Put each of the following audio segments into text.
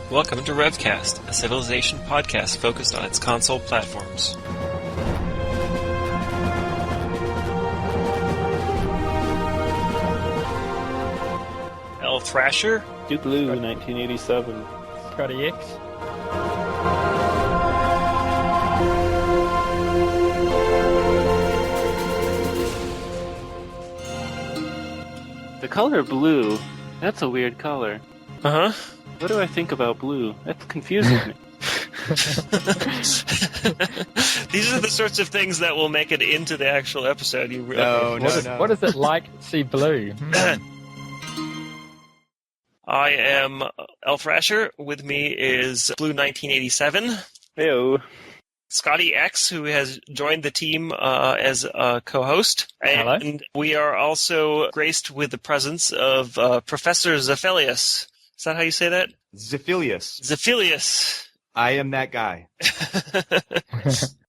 Welcome to RevCast, a civilization podcast focused on its console platforms. Elthrasher, Duke Blue, 1987. ScottieX. The color blue, that's a weird color. Uh-huh. What do I think about blue? That confuses me. These are the sorts of things that will make it into the actual episode. What is it like to see blue? I am elthrasher. With me is Blue 1987. Heyo. ScottieX, who has joined the team as a co-host. Hello. And we are also graced with the presence of Professor Zefelius. Is that how you say that? Zefelius. Zefelius. I am that guy.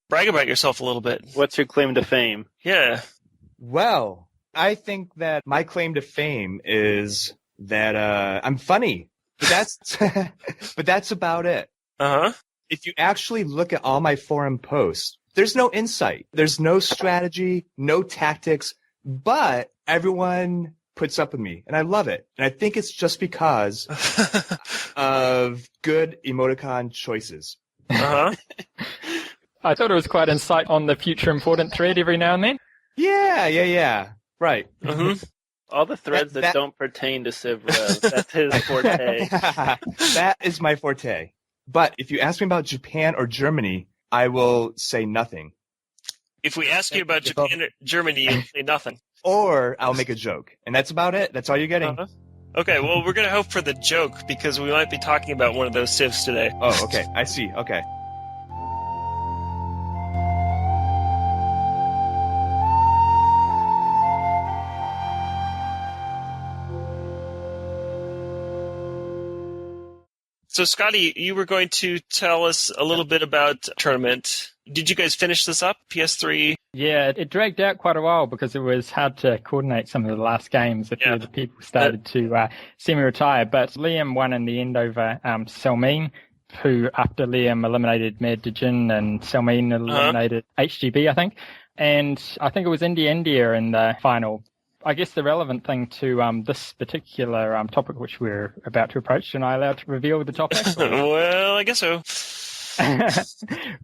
Brag about yourself a little bit. What's your claim to fame? Yeah. Well, I think that my claim to fame is that I'm funny. But that's about it. Uh-huh. If you actually look at all my forum posts, there's no insight. There's no strategy, no tactics, but everyone puts up with me, and I love it. And I think it's just because of good emoticon choices. Uh-huh. I thought it was quite insight on the future important thread every now and then. Yeah. Right. Mm-hmm. All the threads that don't pertain to CivRev, that's his forte. That is my forte. But if you ask me about Japan or Germany, I will say nothing. If we ask you about Japan or Germany, you'll say nothing. Or I'll make a joke. And that's about it. That's all you're getting. Uh-huh. Okay, well, we're going to hope for the joke, because we might be talking about one of those civs today. Oh, okay. I see. Okay. So, Scotty, you were going to tell us a little bit about tournament. Did you guys finish this up, PS3? Yeah, it dragged out quite a while because it was hard to coordinate some of the last games. A few of the people started to semi-retire, but Liam won in the end over Selmeen, who, after Liam eliminated Mad Dijin and Selmeen eliminated HGB, I think. And I think it was India in the final. I guess the relevant thing to this particular topic which we're about to approach, am I allowed to reveal the topic? Well, I guess so.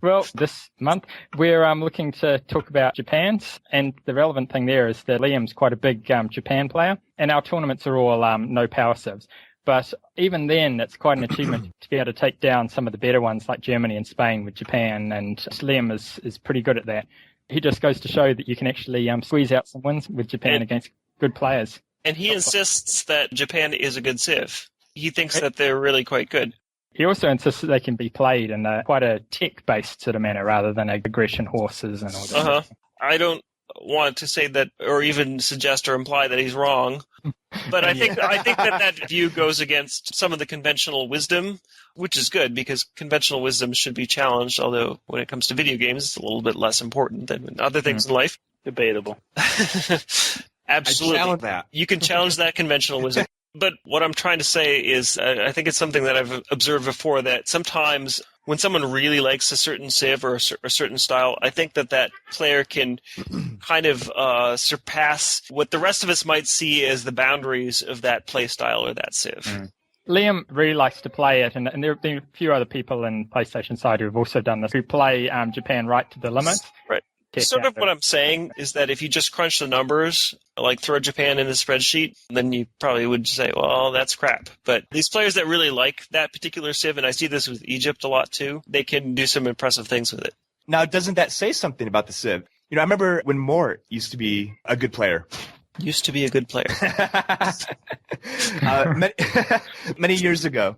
Well, this month we're looking to talk about Japan's, and the relevant thing there is that Liam's quite a big Japan player, and our tournaments are all no power civs. But even then, it's quite an achievement to be able to take down some of the better ones like Germany and Spain with Japan, and Liam is pretty good at that. He just goes to show that you can actually squeeze out some wins with Japan against good players. And he insists that Japan is a good civ. He thinks that they're really quite good. He also insists that they can be played in quite a tech-based sort of manner rather than aggression horses and all that. Uh-huh. I don't want to say that or even suggest or imply that he's wrong, but I think that view goes against some of the conventional wisdom, which is good because conventional wisdom should be challenged, although when it comes to video games, it's a little bit less important than other things in life. Debatable. Absolutely. I challenge that. You can challenge that conventional wisdom. But what I'm trying to say is I think it's something that I've observed before, that sometimes when someone really likes a certain civ or a certain style, I think that player can kind of surpass what the rest of us might see as the boundaries of that play style or that civ. Mm. Liam really likes to play it, and there have been a few other people in PlayStation side who have also done this, who play Japan right to the limit. Right. Sort of what I'm saying is that if you just crunch the numbers, like throw Japan in a spreadsheet, then you probably would say, well, that's crap. But these players that really like that particular civ, and I see this with Egypt a lot too, they can do some impressive things with it. Now, doesn't that say something about the civ? You know, I remember when Mort used to be a good player. Used to be a good player. Many years ago.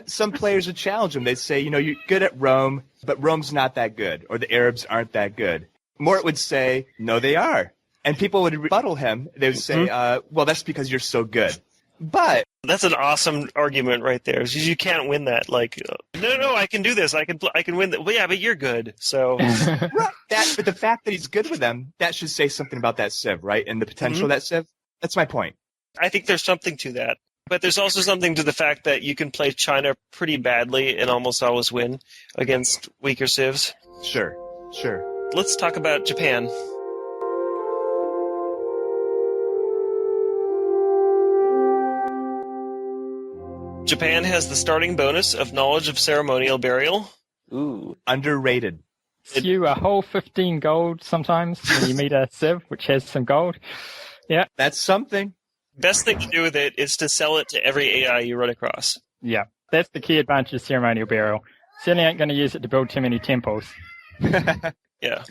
Some players would challenge him. They'd say, you're good at Rome, but Rome's not that good, or the Arabs aren't that good. Mort would say, no, they are. And people would rebuttal him. They would say, well, that's because you're so good. But That's an awesome argument right there. You can't win that. Like, no, I can do this. I can win that. Well, yeah, but you're good. So but the fact that he's good with them, that should say something about that Civ, right? And the potential of that Civ. That's my point. I think there's something to that. But there's also something to the fact that you can play China pretty badly and almost always win against weaker civs. Sure. Let's talk about Japan. Japan has the starting bonus of knowledge of ceremonial burial. Ooh. Underrated. You a whole 15 gold sometimes when you meet a Civ, which has some gold. Yeah. That's something. Best thing to do with it is to sell it to every AI you run across. Yeah. That's the key advantage of ceremonial burial. Certainly ain't going to use it to build too many temples. Yeah.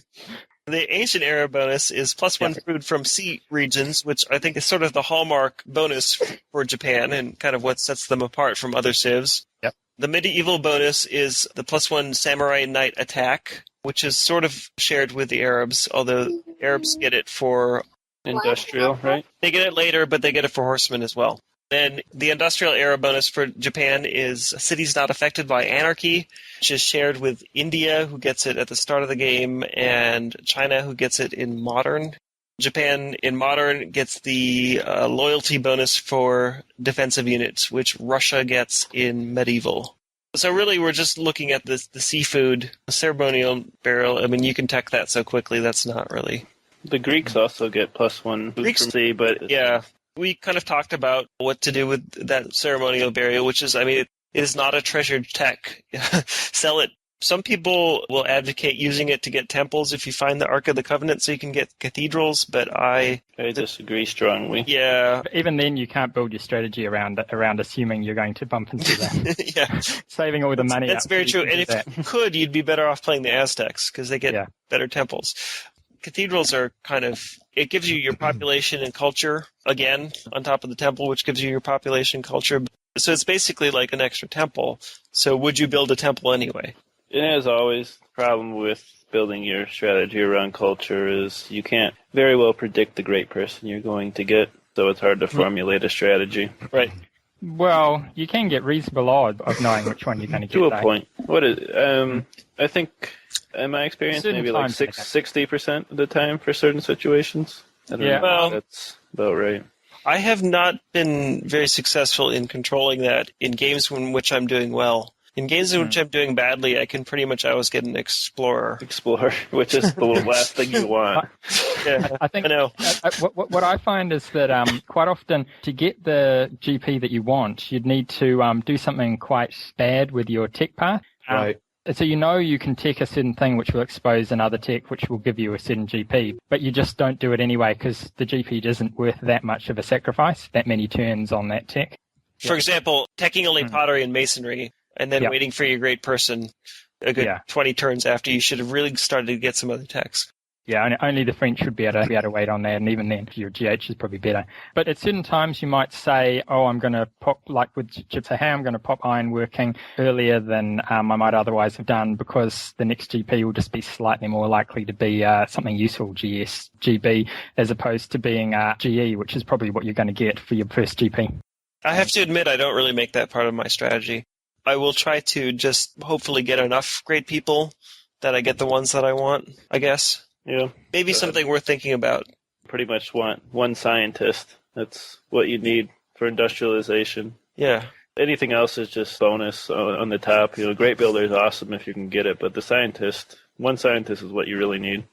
The ancient era bonus is +1 food from sea regions, which I think is sort of the hallmark bonus for Japan and kind of what sets them apart from other civs. Yep. The medieval bonus is the +1 samurai knight attack, which is sort of shared with the Arabs, although Arabs get it for Industrial, right? They get it later, but they get it for horsemen as well. Then the industrial era bonus for Japan is cities not affected by anarchy, which is shared with India, who gets it at the start of the game, and China, who gets it in modern. Japan in modern gets the loyalty bonus for defensive units, which Russia gets in medieval. So really, we're just looking at the seafood ceremonial burial. I mean, you can tech that so quickly. That's not really. The Greeks also get +1 food from sea, but yeah. We kind of talked about what to do with that ceremonial burial, which is, I mean, it is not a treasured tech. Sell it. Some people will advocate using it to get temples if you find the Ark of the Covenant so you can get cathedrals, but I disagree strongly. Yeah. Even then, you can't build your strategy around assuming you're going to bump into them. Yeah. Saving all the money. That's very true. And if you could, you'd be better off playing the Aztecs because they get better temples. Cathedrals are kind of, it gives you your population and culture, again, on top of the temple, which gives you your population culture. So it's basically like an extra temple. So would you build a temple anyway? And as always, the problem with building your strategy around culture is you can't very well predict the great person you're going to get, so it's hard to formulate a strategy. Right. Well, you can get reasonable odds of knowing which one you're going to get. To a point. What is? I think, in my experience, maybe like 60% of the time for certain situations. I don't know. Well, that's about right. I have not been very successful in controlling that in games in which I'm doing well. In games in which I'm doing badly, I can pretty much always get an explorer. Which is the last thing you want. Yeah, I think I know. What I find is that quite often to get the GP that you want, you'd need to do something quite bad with your tech path. Right. So you can tech a certain thing which will expose another tech which will give you a certain GP, but you just don't do it anyway because the GP isn't worth that much of a sacrifice, that many turns on that tech. For example, teching only pottery and masonry, and then waiting for your great person a good 20 turns after you should have really started to get some other techs. Yeah, only the French would be able to wait on that, and even then, your GH is probably better. But at certain times, you might say, I'm going to pop, like with Gypsy Hay, I'm going to pop ironworking earlier than I might otherwise have done because the next GP will just be slightly more likely to be something useful, GS, GB, as opposed to being GE, which is probably what you're going to get for your first GP. I have to admit, I don't really make that part of my strategy. I will try to just hopefully get enough great people that I get the ones that I want, I guess. Yeah. Maybe something worth thinking about. Pretty much want one scientist. That's what you need for industrialization. Yeah. Anything else is just bonus on the top. Great builder is awesome if you can get it, but one scientist is what you really need.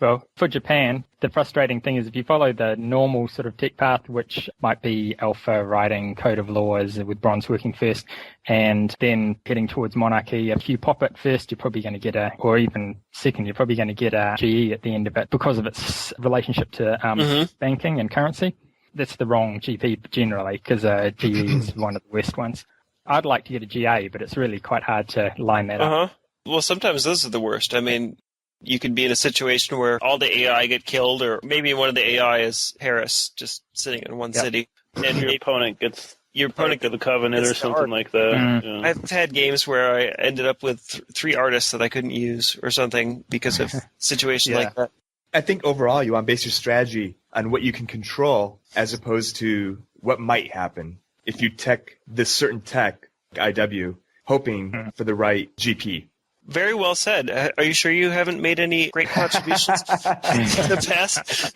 Well, for Japan, the frustrating thing is if you follow the normal sort of tech path, which might be alpha writing code of laws with bronze working first, and then heading towards monarchy, if you pop it first, you're probably going to get or even second, you're probably going to get a GE at the end of it because of its relationship to banking and currency. That's the wrong GP generally because GE is one of the worst ones. I'd like to get a GA, but it's really quite hard to line that up. Well, sometimes those are the worst. I mean, you could be in a situation where all the AI get killed, or maybe one of the AI is Paris, just sitting in one city. And your opponent gets to the Covenant or something like that. Yeah. I've had games where I ended up with 3 artists that I couldn't use or something because of situations like that. I think overall you want to base your strategy on what you can control as opposed to what might happen. if you tech this certain tech, IW, hoping for the right GP. Very well said. Are you sure you haven't made any great contributions in the past?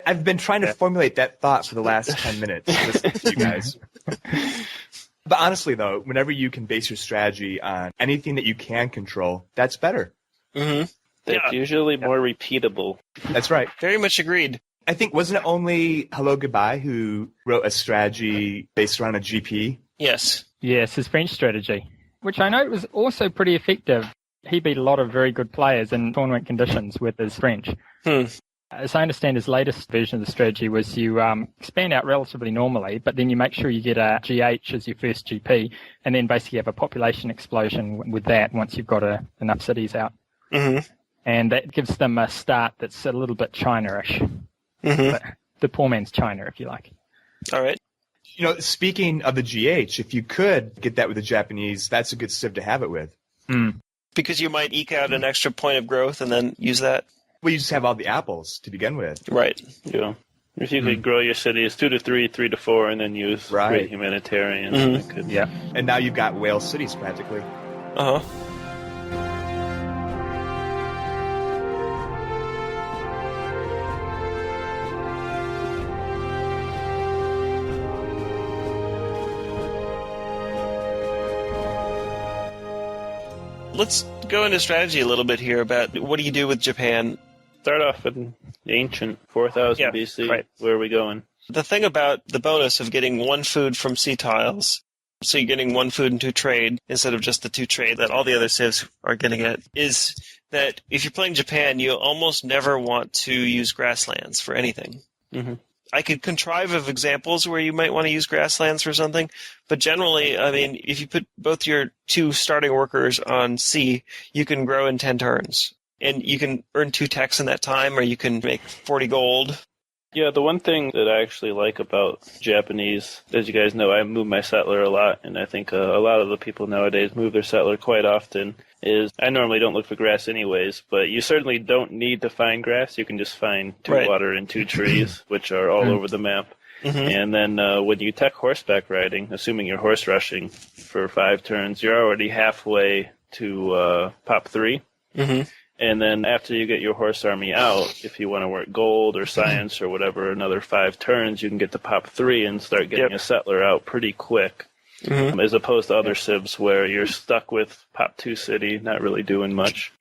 I've been trying to formulate that thought for the last 10 minutes listening to you guys. But honestly, though, whenever you can base your strategy on anything that you can control, that's better. Mm-hmm. It's usually more repeatable. That's right. Very much agreed. I think, wasn't it only Hello Goodbye who wrote a strategy based around a GP? Yes. Yes, his French strategy, which I know was also pretty effective. He beat a lot of very good players in tournament conditions with his French. As I understand, his latest version of the strategy was you expand out relatively normally, but then you make sure you get a GH as your first GP, and then basically have a population explosion with that once you've got enough cities out. Mm-hmm. And that gives them a start that's a little bit China-ish. Mm-hmm. The poor man's China, if you like. All right. You know, speaking of the GH, if you could get that with the Japanese, that's a good civ to have it with. Because you might eke out an extra point of growth and then use that. Well, you just have all the apples to begin with. Right. Yeah. If you could grow your cities 2 to 3, 3 to 4, and then use great humanitarians. Yeah. And now you've got whale cities practically. Uh-huh. Let's go into strategy a little bit here about what do you do with Japan. Start off in ancient 4000 BC. Right. Where are we going? The thing about the bonus of getting 1 food from sea tiles, so you're getting 1 food and 2 trade instead of just the 2 trade that all the other civs are going to get, is that if you're playing Japan, you almost never want to use grasslands for anything. Mm-hmm. I could contrive of examples where you might want to use grasslands for something, but generally, I mean, if you put both your 2 starting workers on sea, you can grow in 10 turns. And you can earn 2 techs in that time, or you can make 40 gold. Yeah, the one thing that I actually like about Japanese, as you guys know, I move my settler a lot, and I think a lot of the people nowadays move their settler quite often, is I normally don't look for grass anyways, but you certainly don't need to find grass. You can just find 2 water and 2 trees, which are all over the map. Mm-hmm. And then when you tech horseback riding, assuming you're horse rushing for 5 turns, you're already halfway to pop 3. Mm-hmm. And then after you get your horse army out, if you want to work gold or science or whatever, another 5 turns, you can get to pop 3 and start getting a settler out pretty quick. Mm-hmm. As opposed to other civs where you're stuck with pop 2 city, not really doing much.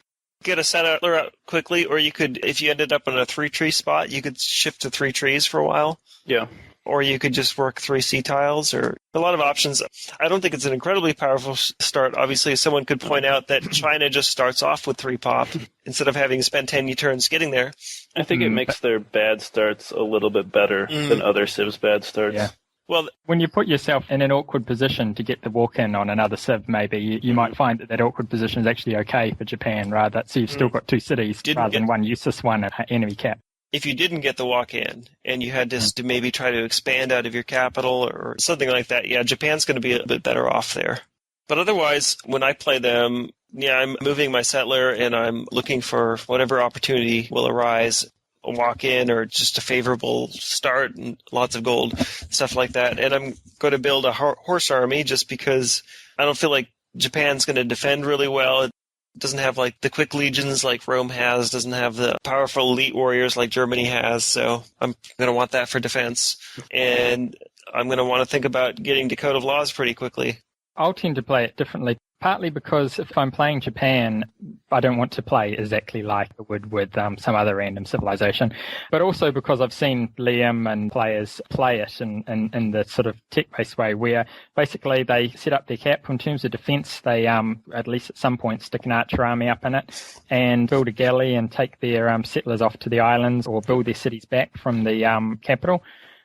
Get a settler out quickly, or you could, if you ended up in a 3 tree spot, you could shift to 3 trees for a while. Yeah. Or you could just work 3 sea tiles, or a lot of options. I don't think it's an incredibly powerful start. Obviously, someone could point out that China just starts off with 3 pop instead of having to spend 10 turns getting there. I think it makes their bad starts a little bit better than other civs' bad starts. Yeah. Well, when you put yourself in an awkward position to get the walk-in on another civ, maybe you might find that awkward position is actually okay for Japan, rather. So you've still got 2 cities rather than 1 useless one at enemy cap. If you didn't get the walk-in and you had to maybe try to expand out of your capital or something like that, Japan's going to be a bit better off there. But otherwise, when I play them, I'm moving my settler and I'm looking for whatever opportunity will arise, a walk-in or just a favorable start and lots of gold, stuff like that. And I'm going to build a horse army just because I don't feel like Japan's going to defend really well. It doesn't have like the quick legions like Rome has, doesn't have the powerful elite warriors like Germany has, so I'm going to want that for defense. And I'm going to want to think about getting Decode of Laws pretty quickly. I'll tend to play it differently, partly because if I'm playing Japan, I don't want to play exactly like I would with some other random civilization, but also because I've seen Liam and players play it in the sort of tech-based way where basically they set up their cap in terms of defense. They, at least at some point, stick an archer army up in it and build a galley and take their settlers off to the islands or build their cities back from the capital.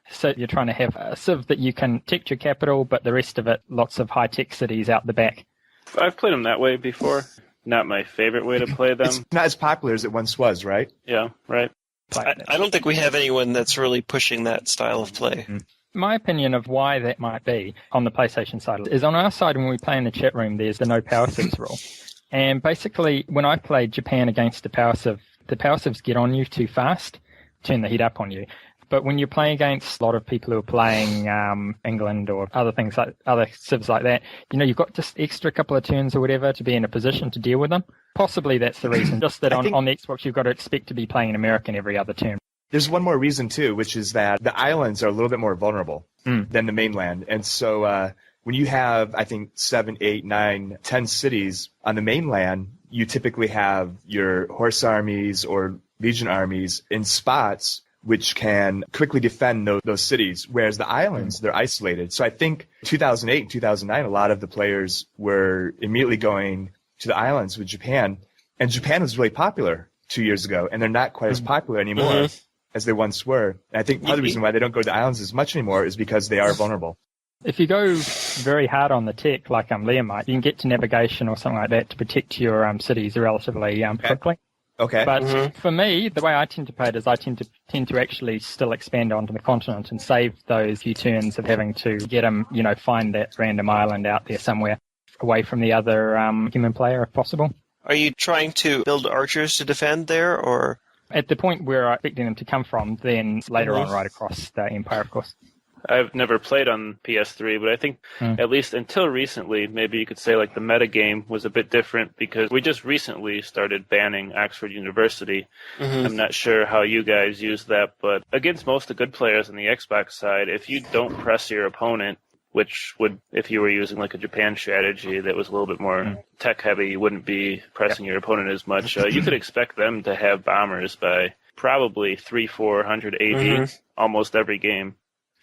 So you're trying to have a civ that you can tech your capital, but the rest of it, lots of high-tech cities out the back. I've played them that way before. Not my favorite way to play them. It's not as popular as it once was, right? Yeah, right. I don't think we have anyone that's really pushing that style of play. My opinion of why that might be on the PlayStation side is on our side when we play in the chat room, there's the no power civs rule. And basically, when I played Japan against the power civs get on you too fast, turn the heat up on you. But when you're playing against a lot of people who are playing England or other things like other civs like that, you've got just extra couple of turns or whatever to be in a position to deal with them. Possibly that's the reason. Just that on the Xbox, you've got to expect to be playing an American every other turn. There's one more reason, too, which is that the islands are a little bit more vulnerable than the mainland. And so when you have, I think, 7, 8, 9, 10 cities on the mainland, you typically have your horse armies or legion armies in spots which can quickly defend those cities, whereas the islands, they're isolated. So I think 2008 and 2009, a lot of the players were immediately going to the islands with Japan, and Japan was really popular 2 years ago, and they're not quite as popular anymore as they once were. And I think part of the reason why they don't go to the islands as much anymore is because they are vulnerable. If you go very hard on the tech, like Liam might, you can get to navigation or something like that to protect your cities relatively quickly. Okay. But for me, the way I tend to play it is I tend to actually still expand onto the continent and save those few turns of having to get them, find that random island out there somewhere away from the other human player if possible. Are you trying to build archers to defend there, or? At the point where I'm expecting them to come from, then later on right across the Empire, of course. I've never played on PS3, but I think at least until recently, maybe you could say like the metagame was a bit different because we just recently started banning Oxford University. I'm not sure how you guys use that, but against most of the good players on the Xbox side, if you don't press your opponent, which would, if you were using like a Japan strategy that was a little bit more tech heavy, you wouldn't be pressing your opponent as much. You could expect them to have bombers by probably 300-400 AD almost every game.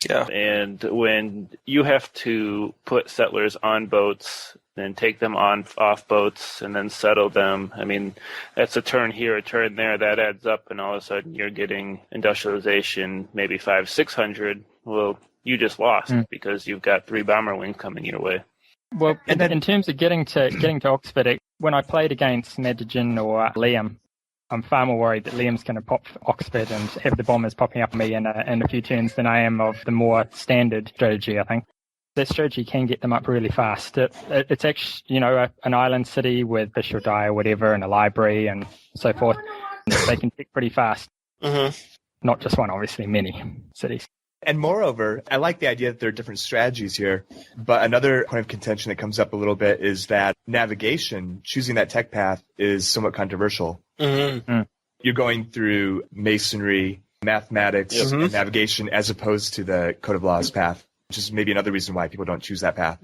Yeah. And when you have to put settlers on boats and take them off boats and then settle them, I mean, that's a turn here, a turn there, that adds up, and all of a sudden you're getting industrialization, maybe 500-600. Well, you just lost because you've got 3 bomber wings coming your way. Well, and then, in terms of getting to Oxford, when I played against Nadjin or Liam, I'm far more worried that Liam's going to pop Oxford and have the bombers popping up on me in a few turns than I am of the more standard strategy, I think. That strategy can get them up really fast. It's actually, an island city with fish or die or whatever and a library and so forth. They can pick pretty fast. Not just one, obviously, many cities. And moreover, I like the idea that there are different strategies here, but another point of contention that comes up a little bit is that navigation, choosing that tech path, is somewhat controversial. You're going through masonry, mathematics, and navigation as opposed to the Code of Laws path, which is maybe another reason why people don't choose that path.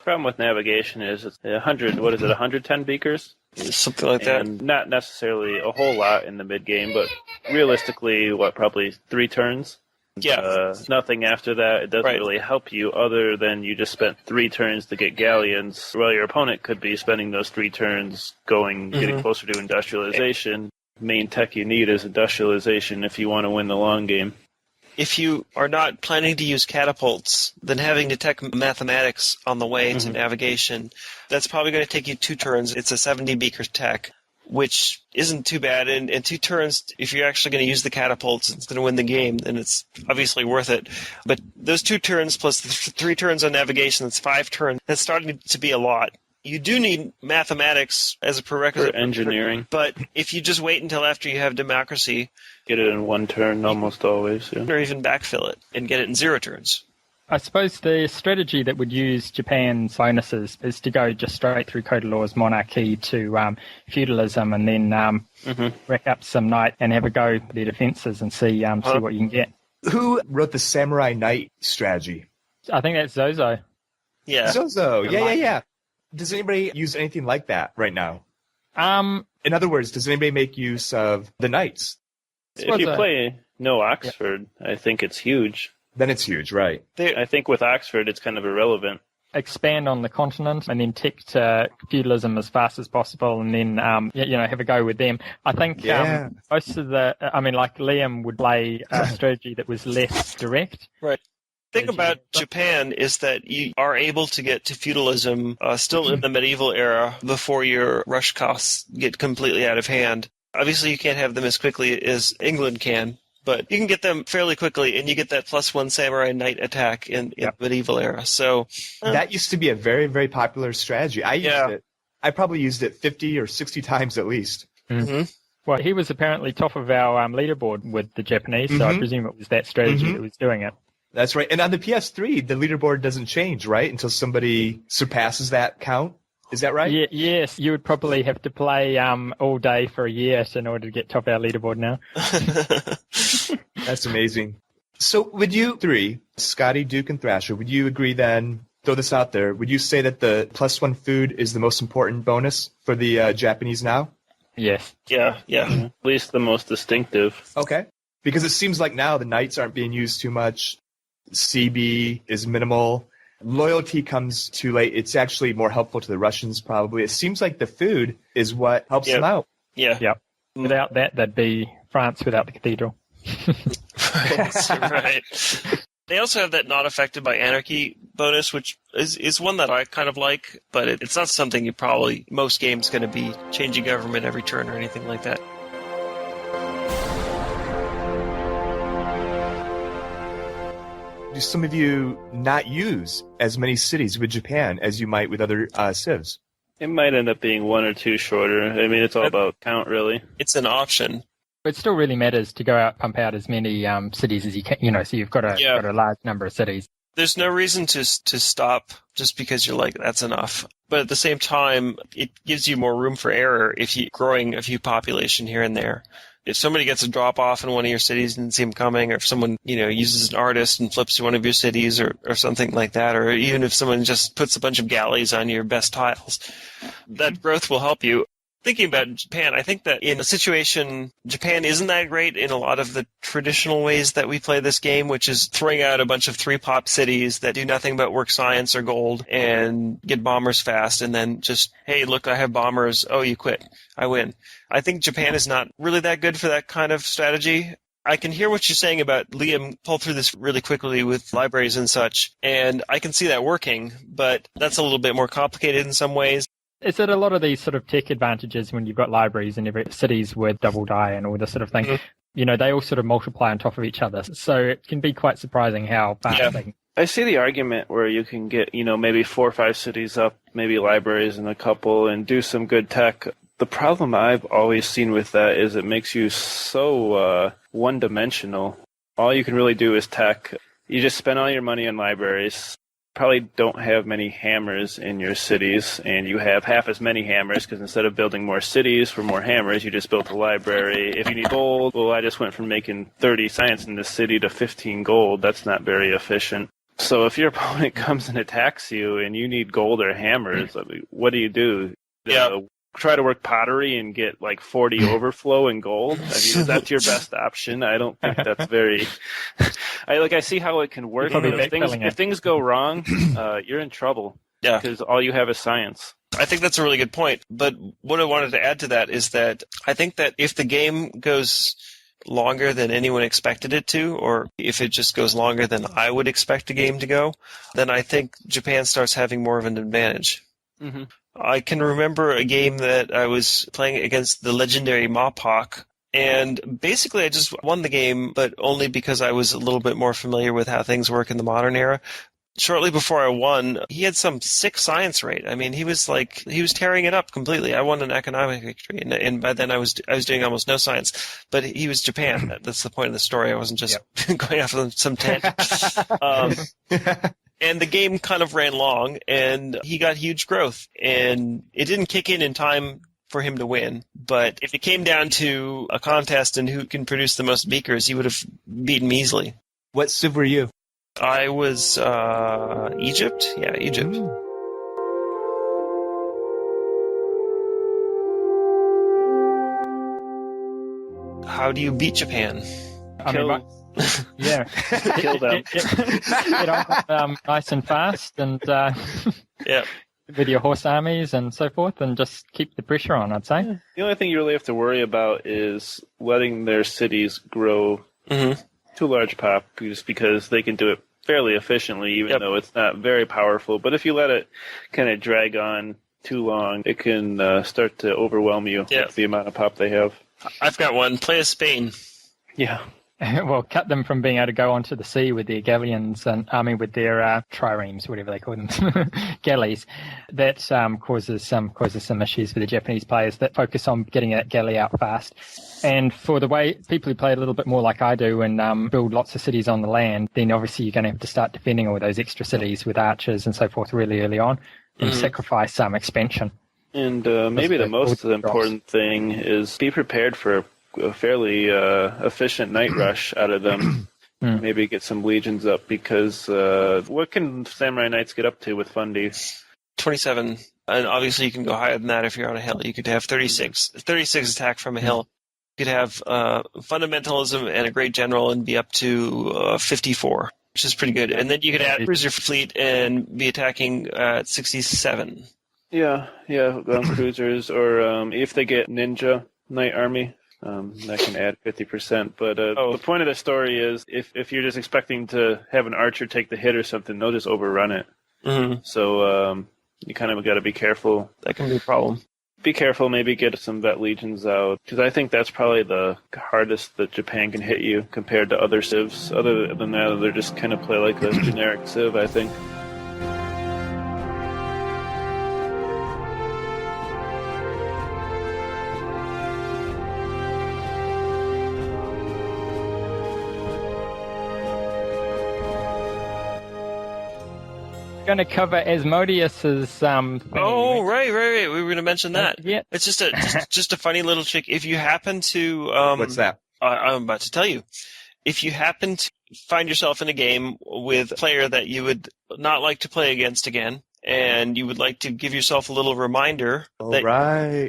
Problem with navigation is it's 110 beakers? Something like that. And not necessarily a whole lot in the mid-game, but realistically, probably 3 turns? Yeah. Nothing after that. It doesn't really help you other than you just spent 3 turns to get galleons. Well, your opponent could be spending those 3 turns getting closer to industrialization. Main tech you need is industrialization if you want to win the long game. If you are not planning to use catapults, then having to tech mathematics on the way to navigation, that's probably going to take you 2 turns. It's a 70 beaker tech, which isn't too bad. And 2 turns, if you're actually going to use the catapults, it's going to win the game, then it's obviously worth it. But those 2 turns plus the 3 turns on navigation, that's 5 turns. That's starting to be a lot. You do need mathematics as a prerequisite. For engineering. But if you just wait until after you have democracy... Get it in 1 turn almost always, yeah. Or even backfill it and get it in 0 turns. I suppose the strategy that would use Japan's bonuses is to go just straight through Code of Law's monarchy to feudalism and then rack up some knight and have a go at their defences and see what you can get. Who wrote the Samurai Knight strategy? I think that's Zozo. Yeah. Zozo, yeah. Does anybody use anything like that right now? In other words, does anybody make use of the knights? If you play no Oxford, I think it's huge. Then it's huge, right? I think with Oxford, it's kind of irrelevant. Expand on the continent and then tick to feudalism as fast as possible and then, have a go with them. I think most of like Liam would play a strategy that was less direct. Right. The thing about Japan is that you are able to get to feudalism still in the medieval era before your rush costs get completely out of hand. Obviously, you can't have them as quickly as England can, but you can get them fairly quickly, and you get that +1 samurai knight attack in the medieval era. So that used to be a very, very popular strategy. I used it. I probably used it 50 or 60 times at least. Well, he was apparently top of our leaderboard with the Japanese, so I presume it was that strategy that was doing it. That's right. And on the PS3, the leaderboard doesn't change, right? Until somebody surpasses that count. Is that right? Yeah, yes, you would probably have to play all day for a year in order to get top our leaderboard now. That's amazing. So would you three, Scottie, Duke, and Thrasher, would you agree then, throw this out there, would you say that the +1 food is the most important bonus for the Japanese now? Yes. Yeah. At least the most distinctive. Okay. Because it seems like now the knights aren't being used too much. CB is minimal. Loyalty comes too late. It's actually more helpful to the Russians, probably. It seems like the food is what helps them out. Yeah. Yep. Without that, that'd be France without the cathedral. Right. They also have that not affected by anarchy bonus, which is one that I kind of like, but it's not something most games going to be changing government every turn or anything like that. Do some of you not use as many cities with Japan as you might with other civs? It might end up being one or two shorter. I mean, it's all about count, really. It's an option. It still really matters to go out, pump out as many cities as you can, so you've got a large number of cities. There's no reason to stop just because you're like, that's enough. But at the same time, it gives you more room for error if you're growing a few population here and there. If somebody gets a drop off in one of your cities and didn't see them coming, or if someone, uses an artist and flips to one of your cities or something like that, or even if someone just puts a bunch of galleys on your best tiles, that growth will help you. Thinking about Japan, I think that in a situation, Japan isn't that great in a lot of the traditional ways that we play this game, which is throwing out a bunch of 3-pop cities that do nothing but work science or gold and get bombers fast, and then just, hey, look, I have bombers. Oh, you quit. I win. I think Japan is not really that good for that kind of strategy. I can hear what you're saying about Liam pull through this really quickly with libraries and such, and I can see that working, but that's a little bit more complicated in some ways. Is it a lot of these sort of tech advantages when you've got libraries in every cities with double die and all this sort of thing? Mm-hmm. They all sort of multiply on top of each other. So it can be quite surprising how fast they can. I see the argument where you can get, maybe 4 or 5 cities up, maybe libraries and a couple, and do some good tech. The problem I've always seen with that is it makes you so one-dimensional. All you can really do is tech. You just spend all your money on libraries. Probably don't have many hammers in your cities, and you have half as many hammers because instead of building more cities for more hammers, you just built a library. If you need gold, well, I just went from making 30 science in this city to 15 gold. That's not very efficient. So if your opponent comes and attacks you and you need gold or hammers, what do? Try to work pottery and get like 40 overflow and gold? I mean, is that your best option? I don't think that's very... I see how it can work. If things go wrong, you're in trouble. Yeah. Because all you have is science. I think that's a really good point. But what I wanted to add to that is that I think that if the game goes longer than anyone expected it to, or if it just goes longer than I would expect a game to go, then I think Japan starts having more of an advantage. Mm-hmm. I can remember a game that I was playing against the legendary Mopok, and basically I just won the game, but only because I was a little bit more familiar with how things work in the modern era. Shortly before I won, he had some sick science rate. I mean, he was tearing it up completely. I won an economic victory, and by then I was doing almost no science. But he was Japan. That's the point of the story. I wasn't just going off on some tangent. And the game kind of ran long, and he got huge growth. And it didn't kick in time for him to win. But if it came down to a contest and who can produce the most beakers, he would have beaten me easily. What civ were you? I was Egypt. Yeah, Egypt. How do you beat Japan? Kill them. Get on nice and fast, and with your horse armies and so forth, and just keep the pressure on, I'd say. The only thing you really have to worry about is letting their cities grow too large pop, just because they can do it fairly efficiently, even though it's not very powerful. But if you let it kind of drag on too long, it can start to overwhelm you with the amount of pop they have. I've got one. Play as Spain. Yeah. well, cut them from being able to go onto the sea with their galleons and with their triremes, whatever they call them, galleys. That causes some issues for the Japanese players that focus on getting that galley out fast. And for the way people who play a little bit more like I do and build lots of cities on the land, then obviously you're going to have to start defending all those extra cities with archers and so forth really early on, and sacrifice some expansion. And maybe the most important thing is be prepared for a fairly efficient night rush out of them. Maybe get some legions up, because what can Samurai Knights get up to with Fundy? 27. And obviously you can go higher than that if you're on a hill. You could have 36 attack from a hill. You could have fundamentalism and a great general and be up to 54, which is pretty good. And then you could add cruiser fleet and be attacking at 67. Yeah, cruisers, or if they get ninja knight army, that can add 50%. But the point of the story is, if you're just expecting to have an archer take the hit or something, they'll just overrun it. So you kind of got to be careful. That can be a problem. Be careful, maybe get some vet legions out, because I think that's probably the hardest that Japan can hit you compared to other civs. Other than that, they're just kind of play like a generic civ, I think. Going to cover Asmodeus's thing. Right. We were going to mention that. Yeah. It's just a funny little trick. If you happen to what's that? I'm about to tell you. If you happen to find yourself in a game with a player that you would not like to play against again, and you would like to give yourself a little reminder that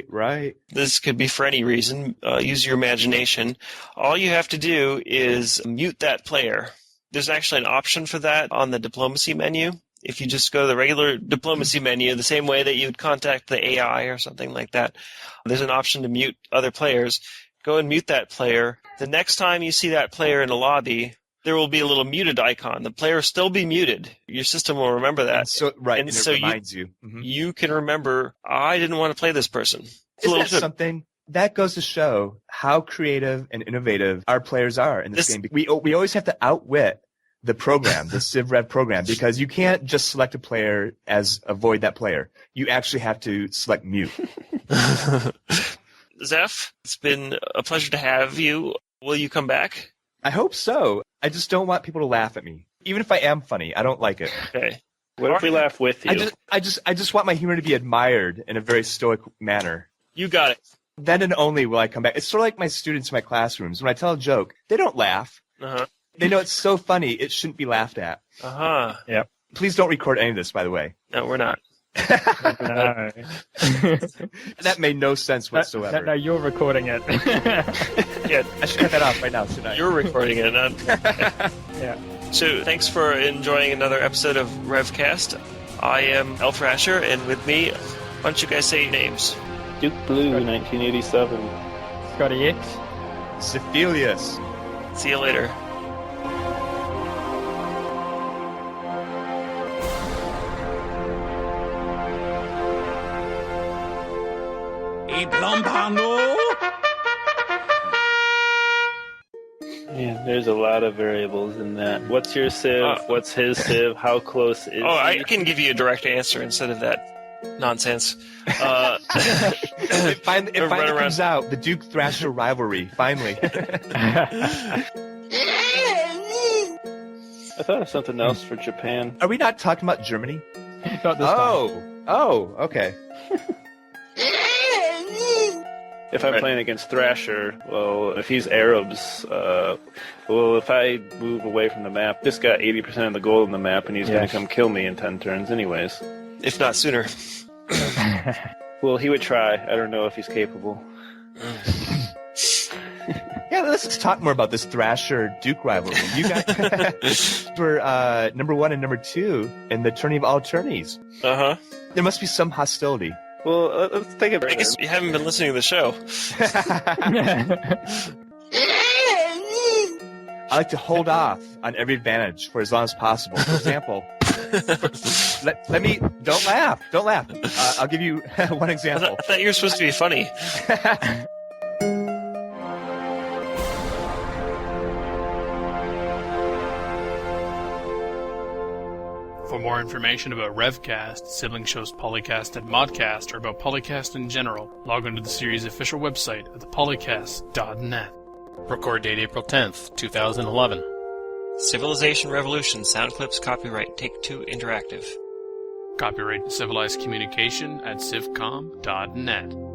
right. This could be for any reason. Use your imagination. All you have to do is mute that player. There's actually an option for that on the diplomacy menu. If you just go to the regular diplomacy menu, the same way that you would contact the AI or something like that, there's an option to mute other players. Go and mute that player. The next time you see that player in a lobby, there will be a little muted icon. The player will still be muted. Your system will remember that. And so it reminds you. You can remember, I didn't want to play this person. Isn't that something? That goes to show how creative and innovative our players are in this game. We always have to outwit the program, the CivRev program, because you can't just select a player as avoid that player. You actually have to select mute. Zeph, it's been a pleasure to have you. Will you come back? I hope so. I just don't want people to laugh at me. Even if I am funny, I don't like it. Okay. What if we laugh with you? I just want my humor to be admired in a very stoic manner. You got it. Then and only will I come back. It's sort of like my students in my classrooms. When I tell a joke, they don't laugh. They know it's so funny, it shouldn't be laughed at. Yep. Please don't record any of this, by the way. No, we're not. No. That made no sense whatsoever. No, you're recording it. Yeah, I should cut that off right now, shouldn't I? You're recording it, not... Yeah. So, thanks for enjoying another episode of RevCast. I am elthrasher, and with me, why don't you guys say your names? Duke Blue, 1987. ScottieX. Zefelius. See you later. Yeah, there's a lot of variables in that. What's your civ? What's his civ? How close is he? I can give you a direct answer instead of that nonsense. It finally comes out, the Duke Thrasher rivalry, finally. I thought of something else for Japan. Are we not talking about Germany? Not this time. Oh, okay. If I'm playing against Thrasher, well, if he's Arabs, if I move away from the map, this got 80% of the gold in the map, and he's going to come kill me in 10 turns anyways. If not sooner. Well, he would try. I don't know if he's capable. Yeah, let's talk more about this Thrasher-Duke rivalry. You guys were number 1 and number 2 in the tourney of all tourneys. There must be some hostility. Well, let's take it. I guess you haven't been listening to the show. I like to hold off on every advantage for as long as possible. For example, let me don't laugh. I'll give you one example. I thought you were supposed to be funny. more information about RevCast, sibling shows PolyCast and Modcast, or about PolyCast in general, log on to the series' official website at thepolycast.net. Record date April 10th, 2011. Civilization Revolution sound clips copyright Take-Two Interactive. Copyright Civilized Communication at civcom.net.